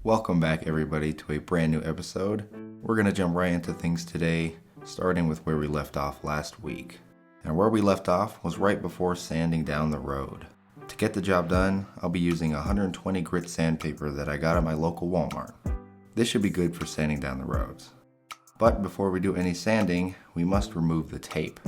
Welcome back everybody to a brand new episode. We're going to jump right into things today, starting with where we left off last week. And where we left off was right before sanding down the road. To get the job done, I'll be using 120 grit sandpaper that I got at my local Walmart. This should be good for sanding down the roads. But before we do any sanding, we must remove the tape.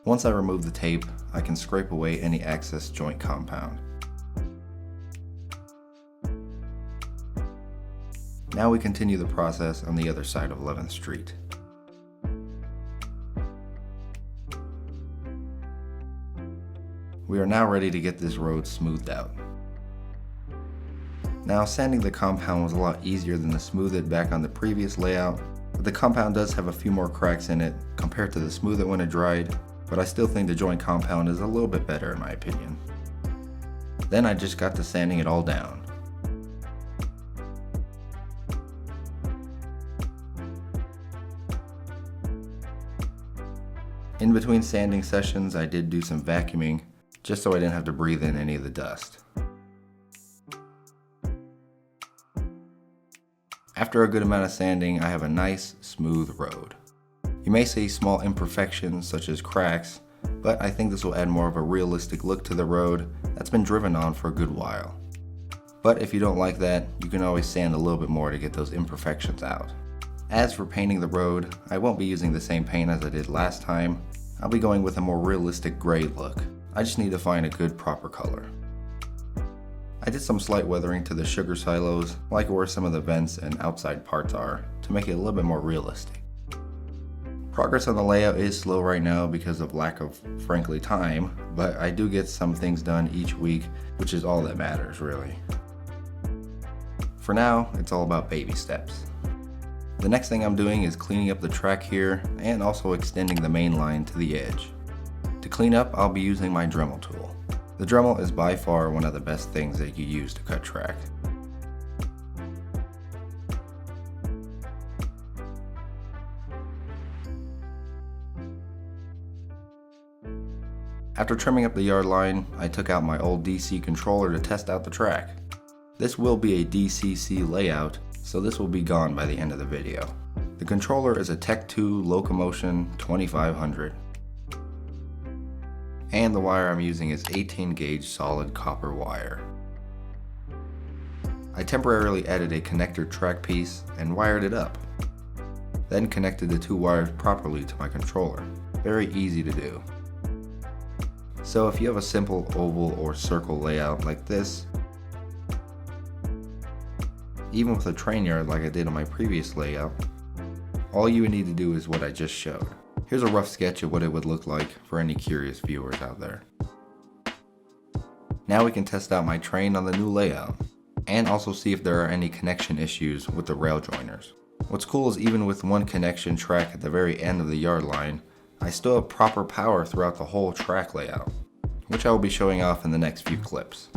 Once I remove the tape, I can scrape away any excess joint compound. Now we continue the process on the other side of 11th Street. We are now ready to get this road smoothed out. Now sanding the compound was a lot easier than to smooth it back on the previous layout, but the compound does have a few more cracks in it compared to the smooth it when it dried. But I still think the joint compound is a little bit better in my opinion. Then I just got to sanding it all down. In between sanding sessions, I did do some vacuuming, just so I didn't have to breathe in any of the dust. After a good amount of sanding, I have a nice, smooth road. You may see small imperfections such as cracks, but I think this will add more of a realistic look to the road that's been driven on for a good while. But if you don't like that, you can always sand a little bit more to get those imperfections out. As for painting the road, I won't be using the same paint as I did last time. I'll be going with a more realistic gray look. I just need to find a good proper color. I did some slight weathering to the sugar silos, like where some of the vents and outside parts are, to make it a little bit more realistic. Progress on the layout is slow right now because of lack of, frankly, time, but I do get some things done each week, which is all that matters, really. For now, it's all about baby steps. The next thing I'm doing is cleaning up the track here and also extending the main line to the edge. To clean up, I'll be using my Dremel tool. The Dremel is by far one of the best things that you use to cut track. After trimming up the yard line, I took out my old DC controller to test out the track. This will be a DCC layout, so this will be gone by the end of the video. The controller is a Tech 2 Locomotion 2500. And the wire I'm using is 18 gauge solid copper wire. I temporarily added a connector track piece and wired it up. Then connected the two wires properly to my controller. Very easy to do. So if you have a simple oval or circle layout like this, even with a train yard like I did on my previous layout, all you would need to do is what I just showed. Here's a rough sketch of what it would look like for any curious viewers out there. Now we can test out my train on the new layout, and also see if there are any connection issues with the rail joiners. What's cool is even with one connection track at the very end of the yard line, I still have proper power throughout the whole track layout, which I will be showing off in the next few clips.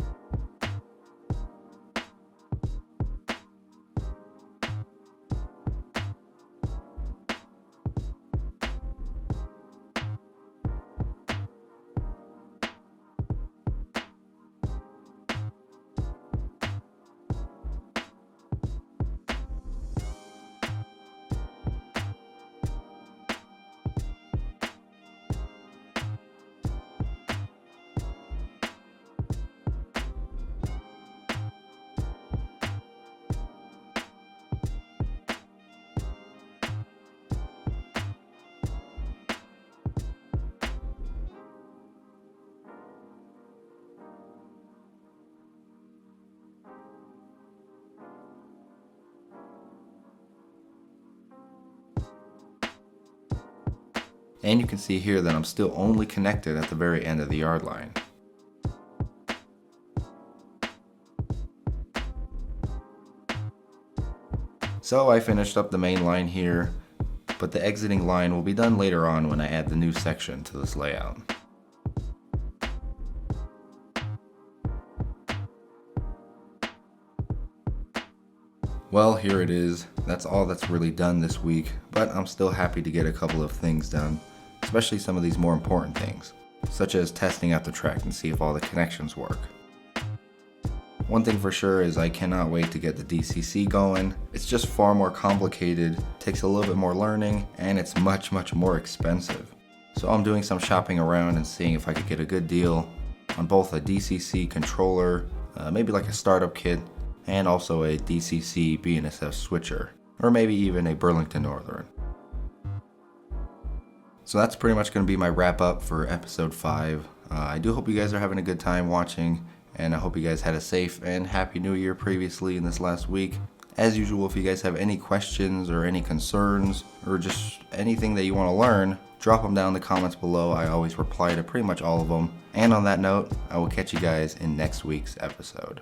And you can see here that I'm still only connected at the very end of the yard line. So I finished up the main line here, but the exiting line will be done later on when I add the new section to this layout. Well, here it is. That's all that's really done this week, but I'm still happy to get a couple of things done, especially some of these more important things, such as testing out the track and see if all the connections work. One thing for sure is I cannot wait to get the DCC going. It's just far more complicated, takes a little bit more learning, and it's much more expensive. So I'm doing some shopping around and seeing if I could get a good deal on both a DCC controller, maybe like a startup kit, and also a DCC BNSF switcher, or maybe even a Burlington Northern. So that's pretty much going to be my wrap up for episode 5. I do hope you guys are having a good time watching, and I hope you guys had a safe and happy new year previously in this last week. As usual, if you guys have any questions or any concerns or just anything that you want to learn, drop them down in the comments below. I always reply to pretty much all of them. And on that note, I will catch you guys in next week's episode.